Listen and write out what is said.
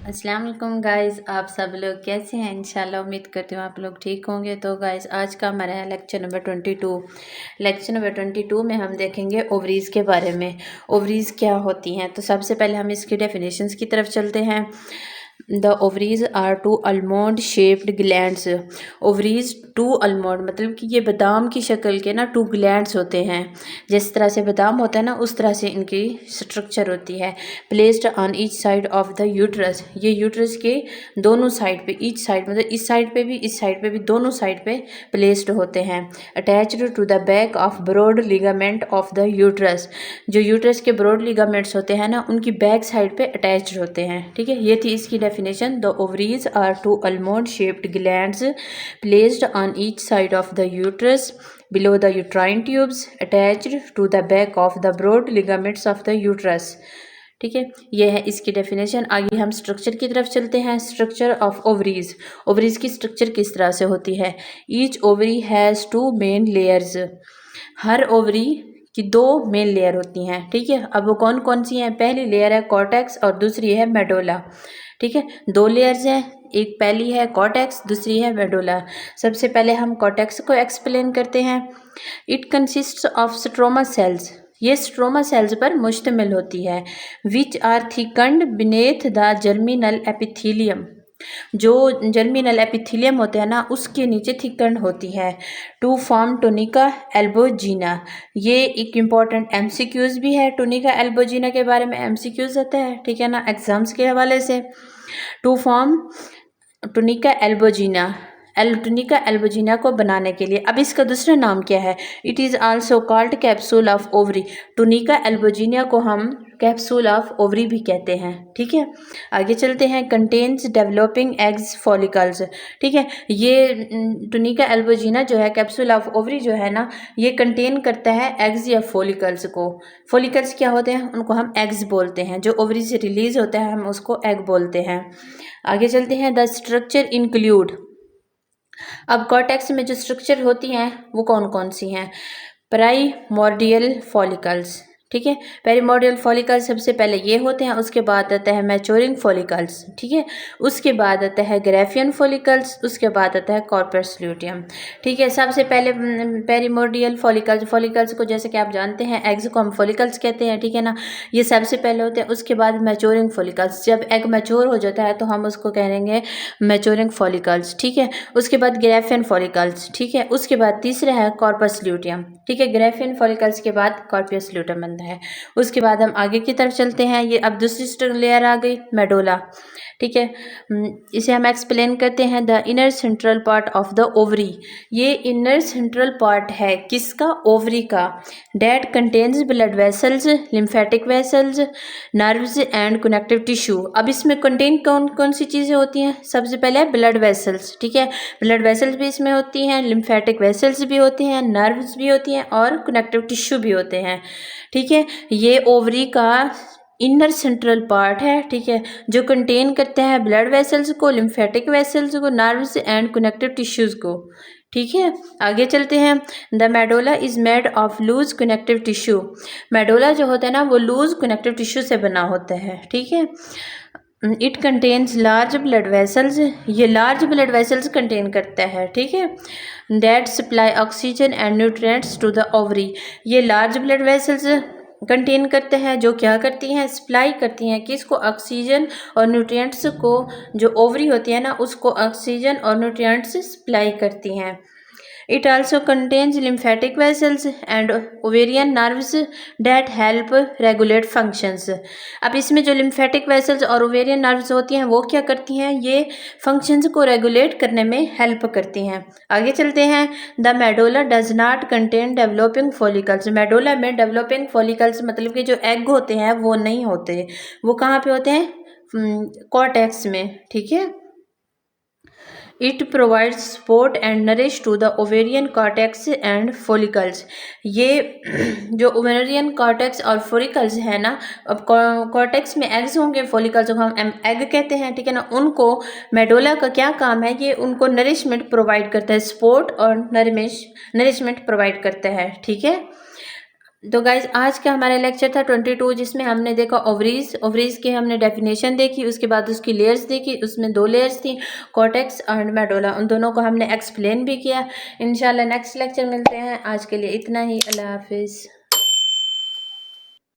अस्सलाम वालेकुम गाइस, आप सब लोग कैसे हैं। इंशाल्लाह उम्मीद करती हूँ आप लोग ठीक होंगे। तो गाइस आज का हमारा है लेक्चर नंबर 22। लेक्चर नंबर 22 में हम देखेंगे ओवरीज़ के बारे में। ओवरीज़ क्या होती हैं, तो सबसे पहले हम इसकी डेफिनेशंस की तरफ चलते हैं। The ovaries are two almond shaped glands. Ovaries two almond मतलब कि ये बादाम की शक्ल के ना 2 ग्लैंड्स होते हैं। जिस तरह से बादाम होता है ना, उस तरह से इनकी स्ट्रक्चर होती है। Placed on each side of the uterus, ये यूट्रस के दोनों साइड पे, ईच साइड मतलब इस साइड पे भी, इस साइड पे भी, दोनों साइड पे प्लेस्ड होते हैं। Attached to the back of broad ligament of the uterus, जो यूट्रस के ब्रॉड लिगामेंट्स होते हैं ना, उनकी बैक साइड पे अटैच्ड होते हैं। ठीक है, ये थी इसकी definition. The ovaries are two almond shaped glands placed on each side of the uterus below the uterine tubes attached to the back of the broad ligaments of the uterus। ठीक है, ये है इसकी डेफिनेशन। आगे हम structure की तरफ चलते हैं। स्ट्रक्चर ऑफ ओवरीज, ओवरीज की स्ट्रक्चर किस तरह से होती है। Each ovary has 2 main layers, her ovary की 2 मेन लेयर होती हैं। ठीक है, अब वो कौन कौन सी हैं। पहली लेयर है कॉर्टेक्स और दूसरी है मेडोला। ठीक है, 2 लेयर्स हैं, एक पहली है कॉर्टेक्स, दूसरी है मेडोला। सबसे पहले हम कॉर्टेक्स को एक्सप्लेन करते हैं। It consists of stroma cells, ये स्ट्रोमा सेल्स पर मुश्तमिल होती है। Which are thickened beneath the germinal epithelium, जो जर्मिनल एपिथीलियम होते हैं ना, उसके नीचे थिकन्ड होती है। टू फॉर्म टोनिका एल्बोजीना, ये एक इम्पॉर्टेंट एमसीक्यूज भी है। टोनिका एल्बोजीना के बारे में एमसीक्यूज आता है, ठीक है ना, एग्जाम्स के हवाले से। टू फॉर्म टोनिका एल्बोजीना, टोनिका एल्बोजीना को बनाने के लिए। अब इसका दूसरा नाम क्या है। It is also called capsule of ovary, tunica albuginea को हम कैप्सूल ऑफ ओवरी भी कहते हैं। ठीक है, आगे चलते हैं। कंटेन्स डेवलपिंग एग्स फॉलिकल्स, ठीक है, ये टोनिका एल्बोजीना जो है, कैप्सूल ऑफ ओवरी जो है ना, ये कंटेन करता है एग्स या फॉलिकल्स को। फॉलिकल्स क्या होते हैं, उनको हम एग्स बोलते हैं। जो ओवरी से रिलीज होता है हम उसको एग बोलते हैं। आगे चलते हैं। द स्ट्रक्चर इंक्लूड, अब कॉर्टेक्स में जो स्ट्रक्चर होती हैं वो कौन कौन सी हैं। प्राइमोर्डियल फॉलिकल्स, ठीक है, पेरिमोर्डियल फॉलिकल्स सबसे पहले ये होते हैं। उसके बाद आता है मैच्योरिंग फॉलिकल्स, ठीक है, उसके बाद आता है ग्रेफियन फॉलिकल्स, उसके बाद आता है कॉर्पस ल्यूटियम। ठीक है, सबसे पहले पेरिमोर्डियल फॉलिकल्स, फॉलिकल्स को जैसे कि आप जानते हैं एग्स को हम फॉलिकल्स कहते हैं, ठीक है ना, ये सबसे पहले होते हैं। उसके बाद मैच्योरिंग फॉलिकल्स, जब एग मैच्योर हो जाता है तो हम उसको कहेंगे मैच्योरिंग फॉलिकल्स। ठीक है, उसके बाद ग्रेफियन फॉलिकल्स, ठीक है, उसके बाद तीसरा है कॉर्पस ल्यूटियम। ठीक है, ग्रेफियन फॉलिकल्स के बाद कॉर्पस ल्यूटियम बनता है। उसके बाद हम आगे की तरफ चलते हैं। ये अब दूसरी लेयर आ गई मेडोला। ठीक है, इसे हम एक्सप्लेन करते हैं। The inner central part of the ovary, ये इनर सेंट्रल पार्ट है किसका, ओवरी का। Date contains blood vessels, lymphatic vessels, nerves and connective tissue. अब इसमें कंटेन कौन कौन सी चीज़ें होती हैं। सबसे पहले ब्लड वेसल्स, ठीक है, ब्लड वेसल्स भी इसमें होती हैं, लिम्फेटिक वेसल्स भी होती हैं, नर्व्स भी होती हैं और कनेक्टिव टिश्यू भी होते हैं। ठीक है, ये ओवरी का इनर सेंट्रल पार्ट है, ठीक है, जो कंटेन करते हैं ब्लड वेसल्स को, लिम्फेटिक वेसल्स को, नर्व्स एंड कनेक्टिव टिश्यूज को। ठीक है, आगे चलते हैं। The medulla is made of loose connective tissue, medulla जो होता है ना वो लूज कनेक्टिव टिश्यू से बना होता है। ठीक है, it contains large blood vessels, ये लार्ज ब्लड वेसल्स कंटेन करता है। ठीक है, that supply oxygen and nutrients to the ovary, ये लार्ज ब्लड वेसल्स कंटेन करते हैं जो क्या करती हैं, सप्लाई करती हैं किसको, ऑक्सीजन और न्यूट्रिएंट्स को। जो ओवरी होती है ना उसको ऑक्सीजन और न्यूट्रिएंट्स सप्लाई करती हैं। It also contains lymphatic vessels and ovarian nerves that help regulate functions। अब इसमें जो lymphatic vessels और ovarian nerves होती हैं वो क्या करती हैं, ये functions को regulate करने में help करती हैं। आगे चलते हैं। The medulla does not contain developing follicles, medulla में developing follicles मतलब कि जो egg होते हैं वो नहीं होते, वो कहाँ पे होते हैं, कॉर्टेक्स में। ठीक है, it provides support and nourish to the ovarian cortex and follicles, ये जो ओवेरियन कॉर्टेक्स और फोलिकल्स है ना, अब कॉर्टेक्स में एग्स होंगे, फोलिकल्स को हम एग कहते हैं, ठीक है ना, उनको मेडोला का क्या काम है, ये उनको नरिशमेंट प्रोवाइड करता है, सपोर्ट और नरिशमेंट प्रोवाइड करता है। ठीक है, तो गाइज आज का हमारा लेक्चर था 22, जिसमें हमने देखा ओवरीज। ओवरीज की हमने डेफिनेशन देखी, उसके बाद उसकी लेयर्स देखी। उसमें 2 लेयर्स थी, कॉर्टेक्स एंड मेडुला। उन दोनों को हमने एक्सप्लेन भी किया। इंशाल्लाह नेक्स्ट लेक्चर मिलते हैं। आज के लिए इतना ही। अल्लाह हाफिज़।